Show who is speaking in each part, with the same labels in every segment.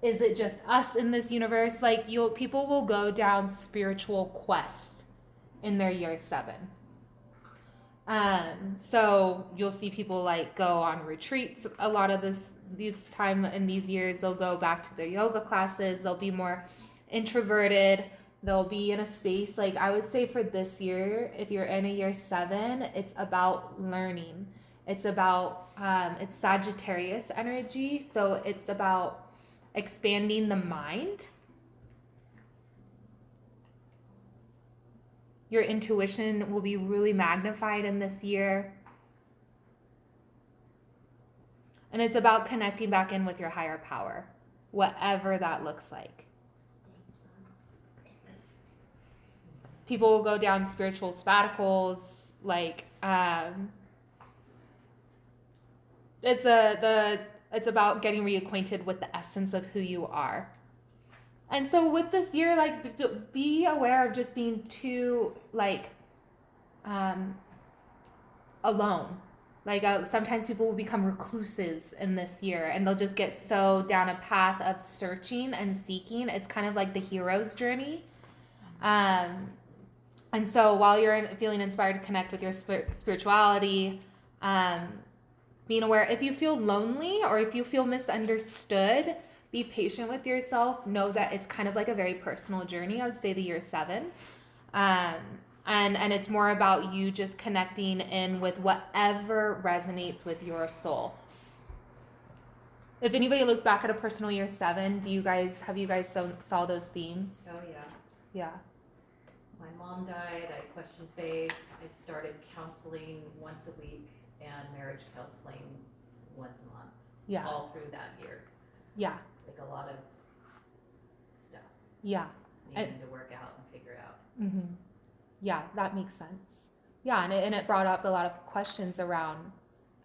Speaker 1: is it just us in this universe? Like, people will go down spiritual quests in their year 7. So you'll see people like go on retreats. A lot of these time in these years, they'll go back to their yoga classes. They'll be more introverted. They'll be in a space, like I would say for this year, if you're in a year 7, it's about learning. It's about, it's Sagittarius energy. So it's about expanding the mind. Your intuition will be really magnified in this year. And it's about connecting back in with your higher power, whatever that looks like. People will go down spiritual sabbaticals, like it's about getting reacquainted with the essence of who you are. And so with this year, like, be aware of just being too, like, alone. Like, sometimes people will become recluses in this year, and they'll just get so down a path of searching and seeking. It's kind of like the hero's journey. And so while you're feeling inspired to connect with your spirituality, being aware, if you feel lonely or if you feel misunderstood, be patient with yourself. Know that it's kind of like a very personal journey. I would say the year 7. And it's more about you just connecting in with whatever resonates with your soul. If anybody looks back at a personal year 7, have you guys saw those themes?
Speaker 2: Oh, yeah.
Speaker 1: Yeah.
Speaker 2: My mom died, I questioned faith, I started counseling once a week and marriage counseling once a month.
Speaker 1: Yeah.
Speaker 2: All through that year.
Speaker 1: Yeah.
Speaker 2: Like a lot of stuff.
Speaker 1: Yeah.
Speaker 2: Needing to work out and figure out.
Speaker 1: Mm-hmm. Yeah, that makes sense. Yeah, and it brought up a lot of questions around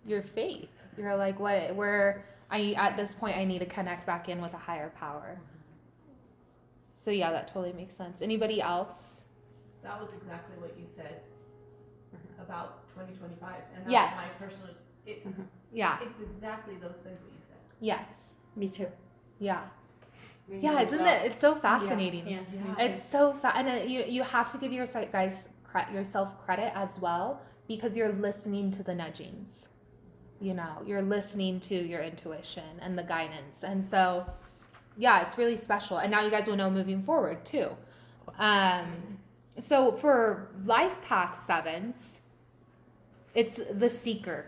Speaker 1: your faith. You're like, at this point I need to connect back in with a higher power. So yeah, that totally makes sense. Anybody else?
Speaker 3: That was exactly what you said about 2025, and that's
Speaker 1: Yes.
Speaker 3: my personal.
Speaker 1: Yeah.
Speaker 3: It's exactly those things that you said.
Speaker 1: Yes.
Speaker 4: Me too.
Speaker 1: Yeah. Yeah, isn't it? It's so fascinating.
Speaker 4: Yeah.
Speaker 1: It's so and you have to give yourself credit as well, because you're listening to the nudgings. You're listening to your intuition and the guidance, and so yeah, it's really special. And now you guys will know moving forward too. So for life path 7s, it's the seeker.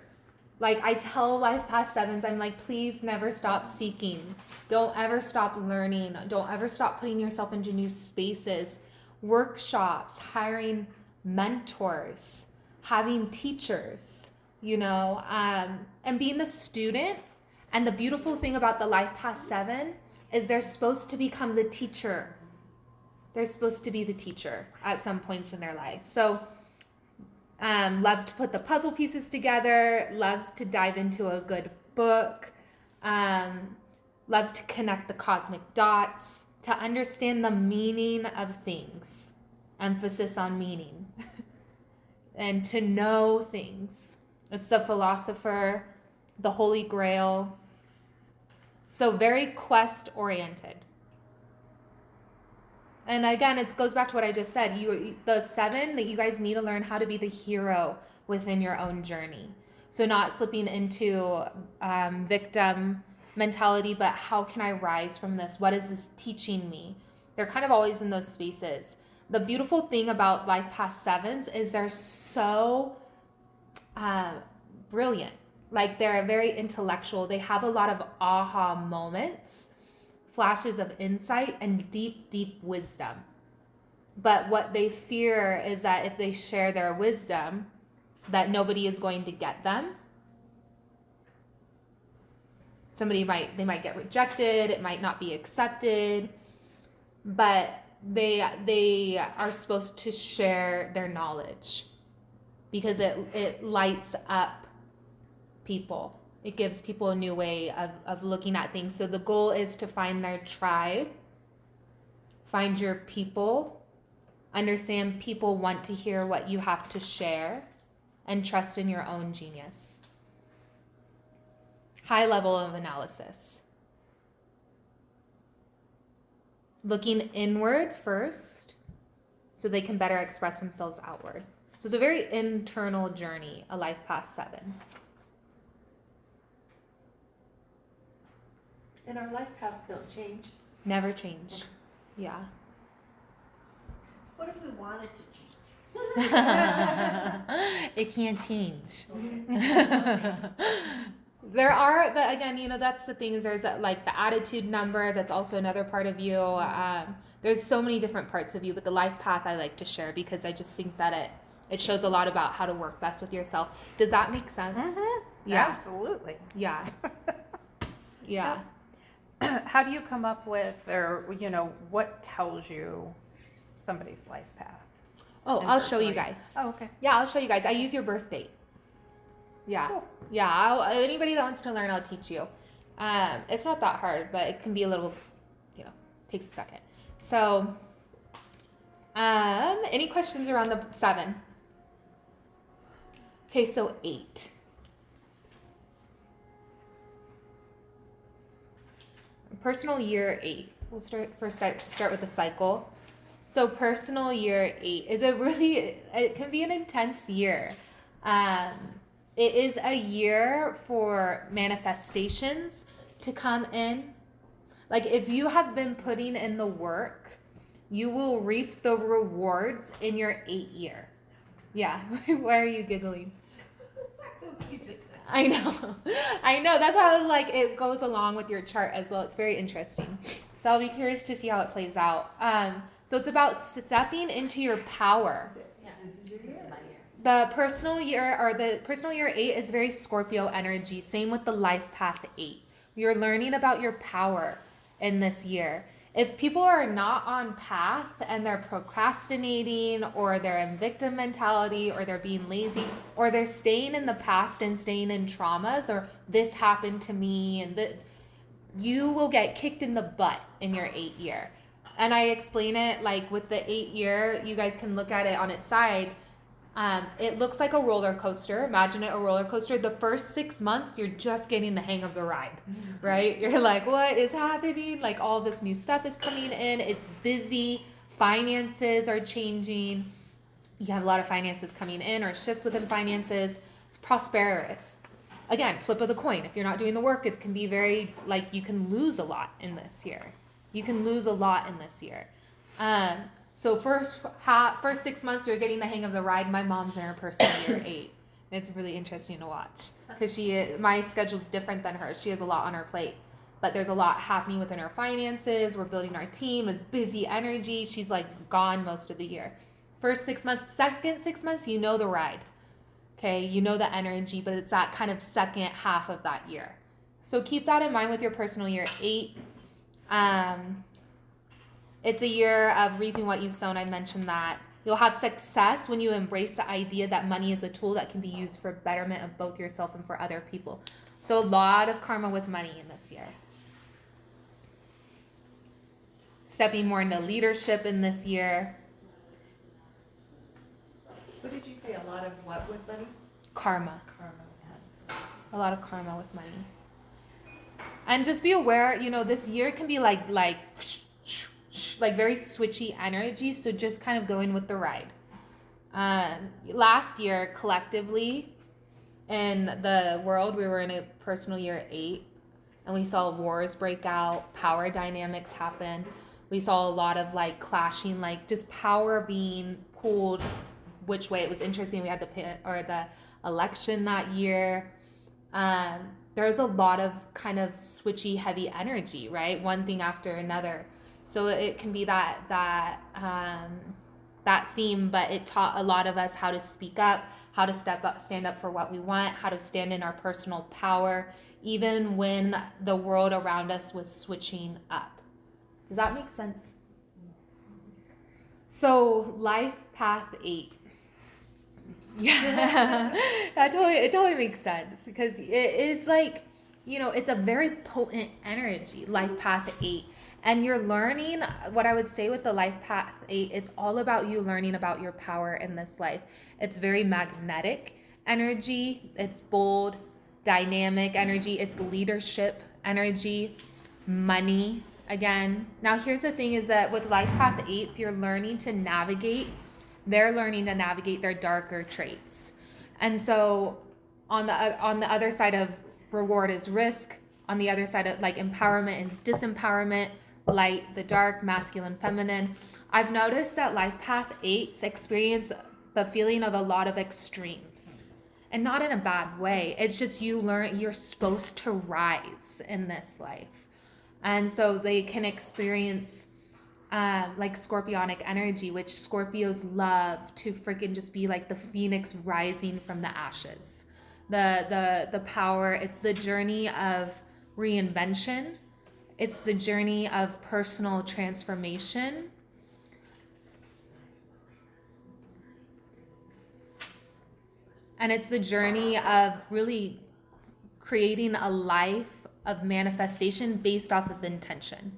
Speaker 1: Like, I tell life path 7s, I'm like, please never stop seeking. Don't ever stop learning. Don't ever stop putting yourself into new spaces, workshops, hiring mentors, having teachers, and being the student. And the beautiful thing about the life path 7 is they're supposed to become the teacher. They're supposed to be the teacher at some points in their life. So loves to put the puzzle pieces together, loves to dive into a good book, loves to connect the cosmic dots, to understand the meaning of things, emphasis on meaning, and to know things. It's the philosopher, the Holy Grail. So very quest-oriented. And again, it goes back to what I just said. The 7, that you guys need to learn how to be the hero within your own journey. So not slipping into victim mentality, but how can I rise from this? What is this teaching me? They're kind of always in those spaces. The beautiful thing about life path 7s is they're so brilliant. Like, they're very intellectual. They have a lot of aha moments, flashes of insight, and deep, deep wisdom. But what they fear is that if they share their wisdom, that nobody is going to get them. They might get rejected, it might not be accepted, but they are supposed to share their knowledge because it lights up people. It gives people a new way of looking at things. So the goal is to find their tribe, find your people, understand people want to hear what you have to share, and trust in your own genius. High level of analysis. looking inward first so they can better express themselves outward. So it's a very internal journey, a life path 7.
Speaker 3: And our life paths don't change.
Speaker 1: Never change. Yeah.
Speaker 3: What if we wanted to change?
Speaker 1: It can't change.
Speaker 3: Okay.
Speaker 1: There are, but again, that's the thing is there's like the attitude number. That's also another part of you. There's so many different parts of you, but the life path I like to share because I just think that it shows a lot about how to work best with yourself. Does that make sense?
Speaker 4: Mm-hmm.
Speaker 1: Yeah.
Speaker 4: Absolutely.
Speaker 1: Yeah. Yeah.
Speaker 4: How do you come up with, or what tells you somebody's life path?
Speaker 1: Oh,
Speaker 4: And
Speaker 1: I'll show you
Speaker 4: personally-
Speaker 1: guys.
Speaker 4: Oh, okay.
Speaker 1: Yeah, I'll show you guys. I use your birth date. Yeah.
Speaker 4: Cool.
Speaker 1: Yeah. Anybody that wants to learn, I'll teach you. It's not that hard, but it can be a little, takes a second. So, any questions around the 7? Okay, so 8. Personal year 8. We'll start with the cycle. So personal year 8 is it can be an intense year. It is a year for manifestations to come in. Like if you have been putting in the work, you will reap the rewards in your 8 year. Yeah. Why are you giggling?
Speaker 3: You just said.
Speaker 1: I know. That's how it goes along with your chart as well. It's very interesting. So I'll be curious to see how it plays out. So it's about stepping into your power.
Speaker 2: Yeah, this is my year.
Speaker 1: The personal year 8 is very Scorpio energy. Same with the life path 8. You're learning about your power in this year. If people are not on path and they're procrastinating or they're in victim mentality or they're being lazy or they're staying in the past and staying in traumas or this happened to me and you will get kicked in the butt in your 8 year. And I explain it like with the 8 year, you guys can look at it on its side. It looks like a roller coaster. Imagine it a roller coaster. The first 6 months, you're just getting the hang of the ride, right? You're like, what is happening? Like all this new stuff is coming in. It's busy. Finances are changing. You have a lot of finances coming in or shifts within finances. It's prosperous. Again, flip of the coin. If you're not doing the work, it can be very you can lose a lot in this year. You can lose a lot in this year. So first 6 months, you're getting the hang of the ride. My mom's in her personal year 8. And it's really interesting to watch because my schedule's different than hers. She has a lot on her plate, but there's a lot happening within her finances. We're building our team. It's busy energy. She's gone most of the year. First 6 months, second 6 months, you know the ride. Okay, you know the energy, but it's that kind of second half of that year. So keep that in mind with your personal year 8. It's a year of reaping what you've sown. I mentioned that. You'll have success when you embrace the idea that money is a tool that can be used for betterment of both yourself and for other people. So a lot of karma with money in this year. Stepping more into leadership in this year.
Speaker 3: What did you say? A lot of what with money?
Speaker 1: Karma.
Speaker 3: Karma.
Speaker 1: A lot of karma with money. And just be aware, this year can be like very switchy energy, so just kind of go in with the ride. Last year, collectively, in the world, we were in a personal year 8, and we saw wars break out, power dynamics happen. We saw a lot of clashing, just power being pulled which way. It was interesting. We had the election that year. There's a lot of kind of switchy, heavy energy, right? One thing after another. So it can be that theme, but it taught a lot of us how to speak up, how to stand up for what we want, how to stand in our personal power, even when the world around us was switching up. Does that make sense? So life path 8. Yeah, it totally makes sense because it is it's a very potent energy, life path 8. And you're learning, what I would say with the life path 8, it's all about you learning about your power in this life. It's very magnetic energy. It's bold, dynamic energy. It's leadership energy. Money Again, now here's the thing is that with life path 8s, they're learning to navigate their darker traits. And so on the other side of reward is risk, on the other side of like empowerment is disempowerment, light, the dark, masculine, feminine. I've noticed that life path 8s experience the feeling of a lot of extremes. And not in a bad way. It's just you're supposed to rise in this life. And so they can experience like scorpionic energy, which Scorpios love to freaking just be like the phoenix rising from the ashes. The power, it's the journey of reinvention. It's the journey of personal transformation. And it's the journey of really creating a life of manifestation based off of intention.